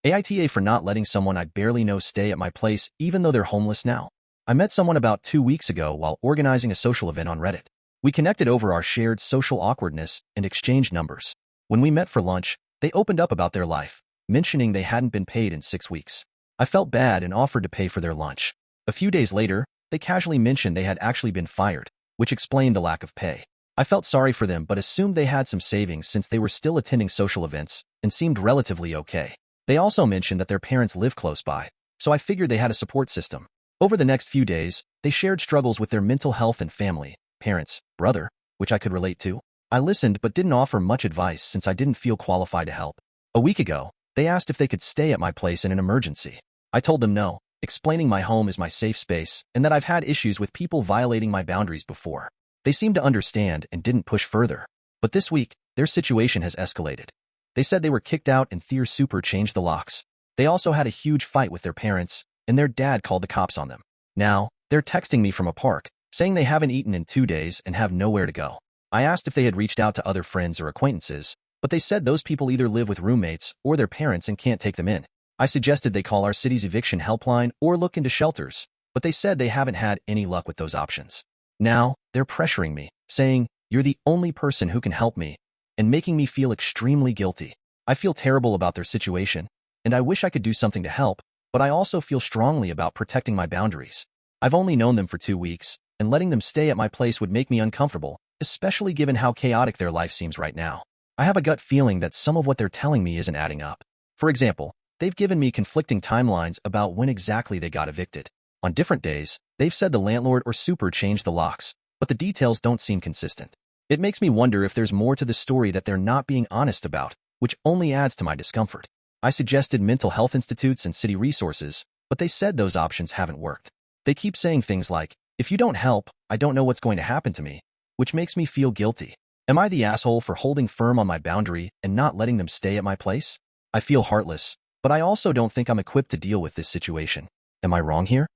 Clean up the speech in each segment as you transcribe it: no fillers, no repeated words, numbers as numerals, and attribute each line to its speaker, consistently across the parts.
Speaker 1: AITA for not letting someone I barely know stay at my place even though they're homeless now. I met someone about 2 weeks ago while organizing a social event on Reddit. We connected over our shared social awkwardness and exchanged numbers. When we met for lunch, they opened up about their life, mentioning they hadn't been paid in 6 weeks. I felt bad and offered to pay for their lunch. A few days later, they casually mentioned they had actually been fired, which explained the lack of pay. I felt sorry for them but assumed they had some savings since they were still attending social events and seemed relatively okay. They also mentioned that their parents live close by, so I figured they had a support system. Over the next few days, they shared struggles with their mental health and family, parents, brother, which I could relate to. I listened but didn't offer much advice since I didn't feel qualified to help. A week ago, they asked if they could stay at my place in an emergency. I told them no, explaining my home is my safe space and that I've had issues with people violating my boundaries before. They seemed to understand and didn't push further. But this week, their situation has escalated. They said they were kicked out and Thier Super changed the locks. They also had a huge fight with their parents, and their dad called the cops on them. Now, they're texting me from a park, saying they haven't eaten in 2 days and have nowhere to go. I asked if they had reached out to other friends or acquaintances, but they said those people either live with roommates or their parents and can't take them in. I suggested they call our city's eviction helpline or look into shelters, but they said they haven't had any luck with those options. Now, they're pressuring me, saying, "You're the only person who can help me," and making me feel extremely guilty. I feel terrible about their situation, and I wish I could do something to help, but I also feel strongly about protecting my boundaries. I've only known them for 2 weeks, and letting them stay at my place would make me uncomfortable, especially given how chaotic their life seems right now. I have a gut feeling that some of what they're telling me isn't adding up. For example, they've given me conflicting timelines about when exactly they got evicted. On different days, they've said the landlord or super changed the locks, but the details don't seem consistent. It makes me wonder if there's more to the story that they're not being honest about, which only adds to my discomfort. I suggested mental health institutes and city resources, but they said those options haven't worked. They keep saying things like, "If you don't help, I don't know what's going to happen to me," which makes me feel guilty. Am I the asshole for holding firm on my boundary and not letting them stay at my place? I feel heartless, but I also don't think I'm equipped to deal with this situation. Am I wrong here?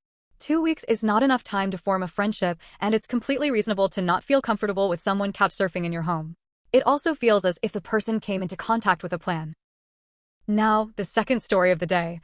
Speaker 2: 2 weeks is not enough time to form a friendship, and it's completely reasonable to not feel comfortable with someone couchsurfing in your home. It also feels as if the person came into contact with a plan. Now, the second story of the day.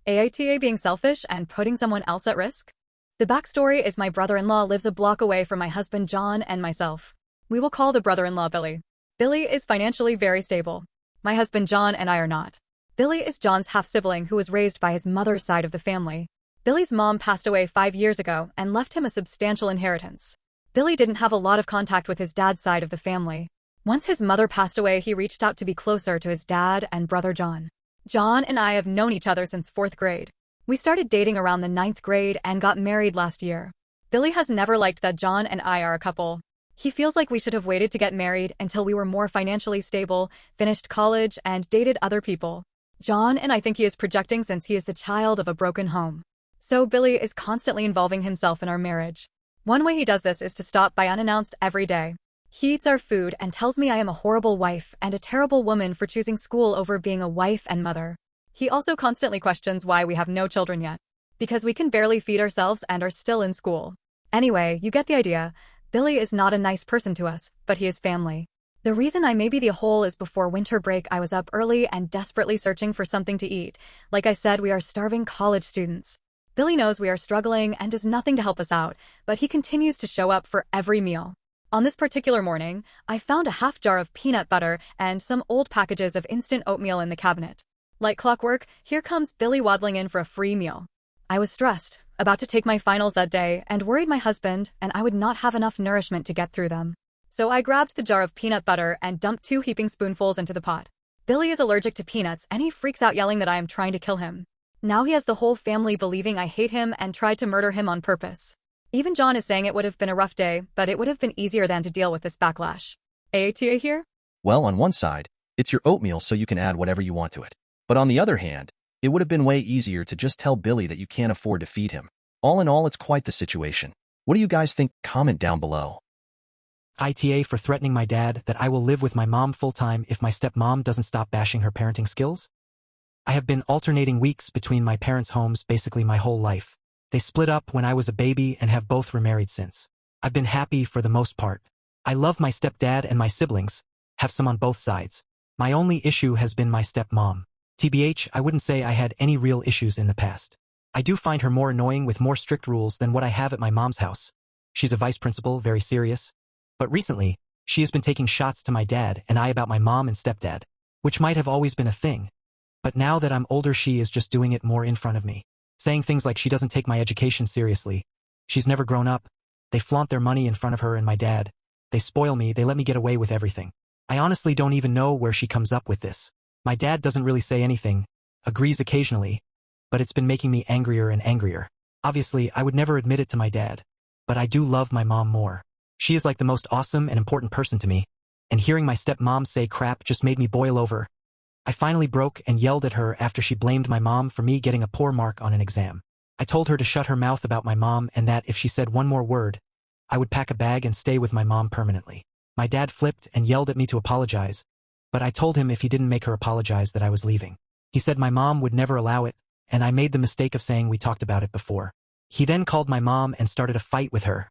Speaker 2: AITA being selfish and putting someone else at risk? The backstory is my brother-in-law lives a block away from my husband John and myself. We will call the brother-in-law Billy. Billy is financially very stable. My husband John and I are not. Billy is John's half-sibling who was raised by his mother's side of the family. Billy's mom passed away 5 years ago and left him a substantial inheritance. Billy didn't have a lot of contact with his dad's side of the family. Once his mother passed away, he reached out to be closer to his dad and brother John. John and I have known each other since 4th grade. We started dating around the 9th grade and got married last year. Billy has never liked that John and I are a couple. He feels like we should have waited to get married until we were more financially stable, finished college, and dated other people. John and I think he is projecting since he is the child of a broken home. So Billy is constantly involving himself in our marriage. One way he does this is to stop by unannounced every day. He eats our food and tells me I am a horrible wife and a terrible woman for choosing school over being a wife and mother. He also constantly questions why we have no children yet. Because we can barely feed ourselves and are still in school. Anyway, you get the idea. Billy is not a nice person to us, but he is family. The reason I may be the hole is before winter break I was up early and desperately searching for something to eat. Like I said, we are starving college students. Billy knows we are struggling and does nothing to help us out, but he continues to show up for every meal. On this particular morning, I found a half jar of peanut butter and some old packages of instant oatmeal in the cabinet. Like clockwork, here comes Billy waddling in for a free meal. I was stressed, about to take my finals that day, and worried my husband and I would not have enough nourishment to get through them. So I grabbed the jar of peanut butter and dumped 2 heaping spoonfuls into the pot. Billy is allergic to peanuts and he freaks out yelling that I am trying to kill him. Now he has the whole family believing I hate him and tried to murder him on purpose. Even John is saying it would have been a rough day, but it would have been easier than to deal with this backlash. AITA here?
Speaker 1: Well, on one side, it's your oatmeal so you can add whatever you want to it. But on the other hand, it would have been way easier to just tell Billy that you can't afford to feed him. All in all, it's quite the situation. What do you guys think? Comment down below.
Speaker 3: AITA for threatening my dad that I will live with my mom full-time if my stepmom doesn't stop bashing her parenting skills? I have been alternating weeks between my parents' homes basically my whole life. They split up when I was a baby and have both remarried since. I've been happy for the most part. I love my stepdad and my siblings, have some on both sides. My only issue has been my stepmom. TBH, I wouldn't say I had any real issues in the past. I do find her more annoying with more strict rules than what I have at my mom's house. She's a vice principal, very serious. But recently, she has been taking shots to my dad and I about my mom and stepdad, which might have always been a thing. But now that I'm older, she is just doing it more in front of me. Saying things like she doesn't take my education seriously. She's never grown up. They flaunt their money in front of her and my dad. They spoil me, they let me get away with everything. I honestly don't even know where she comes up with this. My dad doesn't really say anything, agrees occasionally, but it's been making me angrier and angrier. Obviously, I would never admit it to my dad, but I do love my mom more. She is like the most awesome and important person to me, and hearing my stepmom say crap just made me boil over. I finally broke and yelled at her after she blamed my mom for me getting a poor mark on an exam. I told her to shut her mouth about my mom and that if she said one more word, I would pack a bag and stay with my mom permanently. My dad flipped and yelled at me to apologize, but I told him if he didn't make her apologize that I was leaving. He said my mom would never allow it, and I made the mistake of saying we talked about it before. He then called my mom and started a fight with her,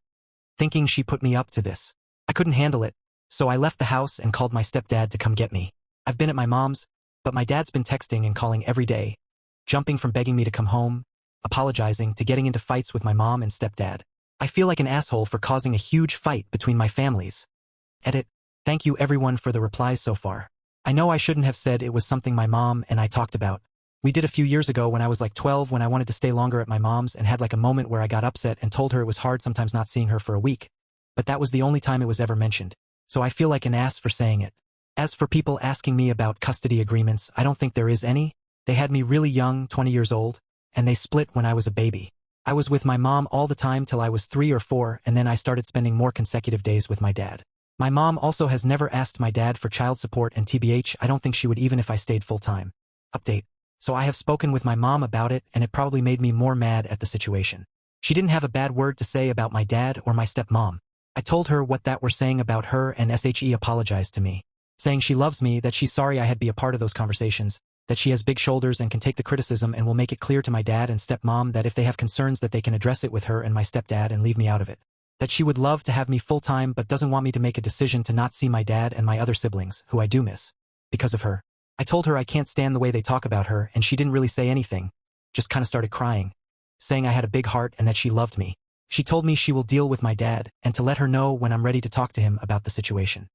Speaker 3: thinking she put me up to this. I couldn't handle it, so I left the house and called my stepdad to come get me. I've been at my mom's, but my dad's been texting and calling every day, jumping from begging me to come home, apologizing, to getting into fights with my mom and stepdad. I feel like an asshole for causing a huge fight between my families. Edit. Thank you everyone for the replies so far. I know I shouldn't have said it was something my mom and I talked about. We did a few years ago when I was like 12, when I wanted to stay longer at my mom's and had like a moment where I got upset and told her it was hard sometimes not seeing her for a week. But that was the only time it was ever mentioned. So I feel like an ass for saying it. As for people asking me about custody agreements, I don't think there is any. They had me really young, 20 years old, and they split when I was a baby. I was with my mom all the time till I was 3 or 4, and then I started spending more consecutive days with my dad. My mom also has never asked my dad for child support, and TBH, I don't think she would even if I stayed full-time. Update. So I have spoken with my mom about it, and it probably made me more mad at the situation. She didn't have a bad word to say about my dad or my stepmom. I told her what that were saying about her, and SHE apologized to me, saying she loves me, that she's sorry I had be a part of those conversations, that she has big shoulders and can take the criticism and will make it clear to my dad and stepmom that if they have concerns that they can address it with her and my stepdad and leave me out of it. That she would love to have me full-time but doesn't want me to make a decision to not see my dad and my other siblings, who I do miss, because of her. I told her I can't stand the way they talk about her, and she didn't really say anything, just kind of started crying, saying I had a big heart and that she loved me. She told me she will deal with my dad and to let her know when I'm ready to talk to him about the situation.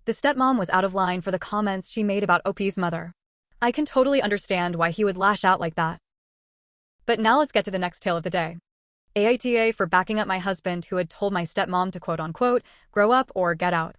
Speaker 2: The stepmom was out of line for the comments she made about OP's mother. I can totally understand why he would lash out like that. But now let's get to the next tale of the day. AITA for backing up my husband who had told my stepmom to quote-unquote, grow up or get out.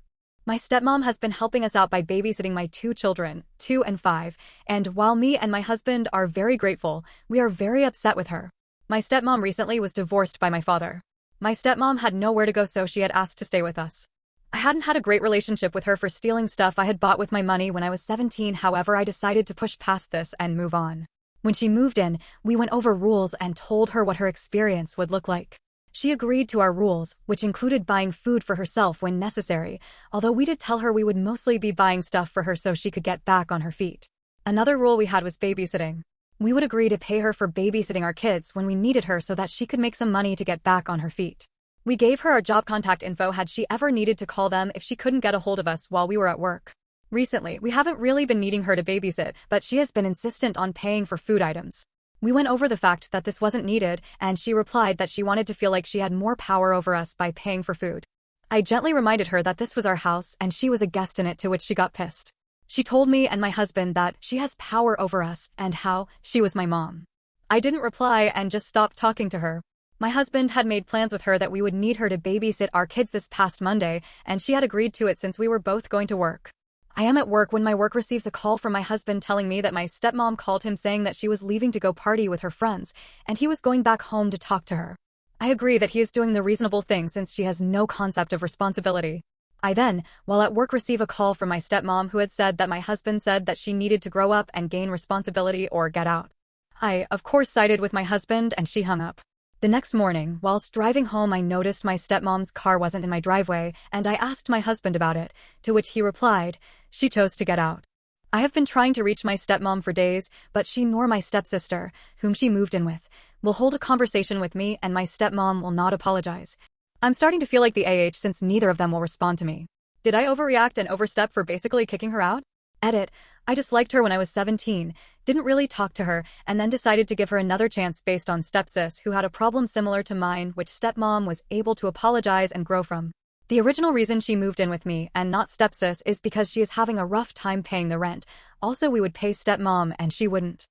Speaker 2: My stepmom has been helping us out by babysitting my 2 children, 2 and 5, and while me and my husband are very grateful, we are very upset with her. My stepmom recently was divorced by my father. My stepmom had nowhere to go, so she had asked to stay with us. I hadn't had a great relationship with her for stealing stuff I had bought with my money when I was 17, however I decided to push past this and move on. When she moved in, we went over rules and told her what her experience would look like. She agreed to our rules, which included buying food for herself when necessary, although we did tell her we would mostly be buying stuff for her so she could get back on her feet. Another rule we had was babysitting. We would agree to pay her for babysitting our kids when we needed her so that she could make some money to get back on her feet. We gave her our job contact info had she ever needed to call them if she couldn't get a hold of us while we were at work. Recently, we haven't really been needing her to babysit, but she has been insistent on paying for food items. We went over the fact that this wasn't needed, and she replied that she wanted to feel like she had more power over us by paying for food. I gently reminded her that this was our house and she was a guest in it, to which she got pissed. She told me and my husband that she has power over us and how she was my mom. I didn't reply and just stopped talking to her. My husband had made plans with her that we would need her to babysit our kids this past Monday, and she had agreed to it since we were both going to work. I am at work when my work receives a call from my husband telling me that my stepmom called him saying that she was leaving to go party with her friends, and he was going back home to talk to her. I agree that he is doing the reasonable thing since she has no concept of responsibility. I then, while at work, receive a call from my stepmom who had said that my husband said that she needed to grow up and gain responsibility or get out. I, of course, sided with my husband and she hung up. The next morning, whilst driving home, I noticed my stepmom's car wasn't in my driveway, and I asked my husband about it, to which he replied, she chose to get out. I have been trying to reach my stepmom for days, but she nor my stepsister, whom she moved in with, will hold a conversation with me, and my stepmom will not apologize. I'm starting to feel like the AH since neither of them will respond to me. Did I overreact and overstep for basically kicking her out? Edit. I just liked her when I was 17, didn't really talk to her, and then decided to give her another chance based on stepsis who had a problem similar to mine which stepmom was able to apologize and grow from. The original reason she moved in with me and not stepsis is because she is having a rough time paying the rent. Also, we would pay stepmom and she wouldn't.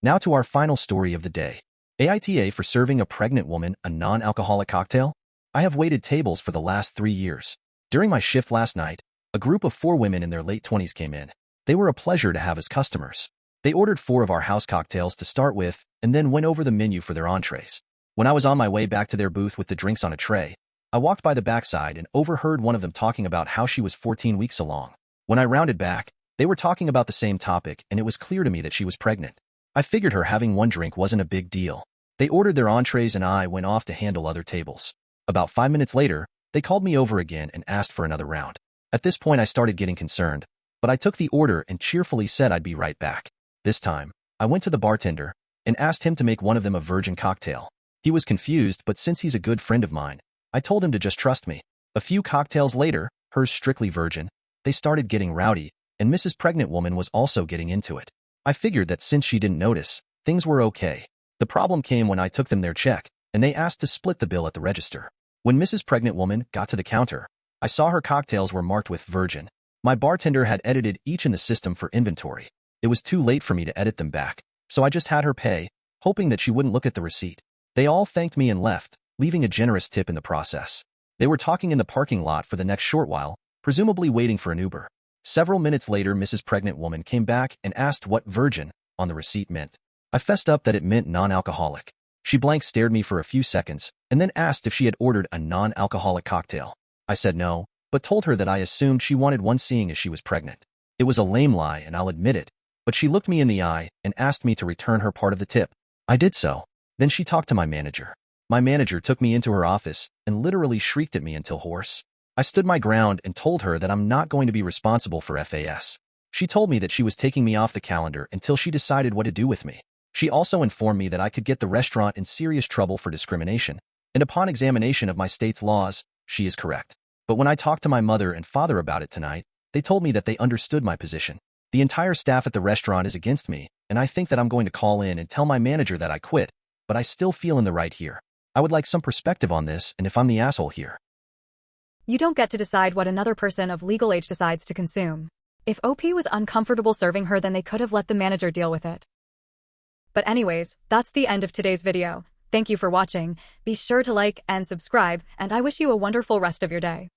Speaker 1: Now to our final story of the day. AITA for serving a pregnant woman a non-alcoholic cocktail? I have waited tables for the last 3 years. During my shift last night, a group of 4 women in their late 20s came in. They were a pleasure to have as customers. They ordered 4 of our house cocktails to start with and then went over the menu for their entrees. When I was on my way back to their booth with the drinks on a tray, I walked by the backside and overheard one of them talking about how she was 14 weeks along. When I rounded back, they were talking about the same topic and it was clear to me that she was pregnant. I figured her having one drink wasn't a big deal. They ordered their entrees and I went off to handle other tables. About 5 minutes later, they called me over again and asked for another round. At this point I started getting concerned, but I took the order and cheerfully said I'd be right back. This time, I went to the bartender and asked him to make one of them a virgin cocktail. He was confused, but since he's a good friend of mine, I told him to just trust me. A few cocktails later, hers strictly virgin, they started getting rowdy, and Mrs. Pregnant Woman was also getting into it. I figured that since she didn't notice, things were okay. The problem came when I took them their check, and they asked to split the bill at the register. When Mrs. Pregnant Woman got to the counter, I saw her cocktails were marked with virgin. My bartender had edited each in the system for inventory. It was too late for me to edit them back, so I just had her pay, hoping that she wouldn't look at the receipt. They all thanked me and left, leaving a generous tip in the process. They were talking in the parking lot for the next short while, presumably waiting for an Uber. Several minutes later, Mrs. Pregnant Woman came back and asked what virgin on the receipt meant. I fessed up that it meant non-alcoholic. She blank stared me for a few seconds and then asked if she had ordered a non-alcoholic cocktail. I said no, but told her that I assumed she wanted one seeing as she was pregnant. It was a lame lie, and I'll admit it, but she looked me in the eye and asked me to return her part of the tip. I did so. Then she talked to my manager. My manager took me into her office and literally shrieked at me until hoarse. I stood my ground and told her that I'm not going to be responsible for FAS. She told me that she was taking me off the calendar until she decided what to do with me. She also informed me that I could get the restaurant in serious trouble for discrimination, and upon examination of my state's laws, she is correct. But when I talked to my mother and father about it tonight, they told me that they understood my position. The entire staff at the restaurant is against me, and I think that I'm going to call in and tell my manager that I quit, but I still feel in the right here. I would like some perspective on this and if I'm the asshole here.
Speaker 2: You don't get to decide what another person of legal age decides to consume. If OP was uncomfortable serving her, then they could have let the manager deal with it. But anyways, that's the end of today's video. Thank you for watching. Be sure to like and subscribe, and I wish you a wonderful rest of your day.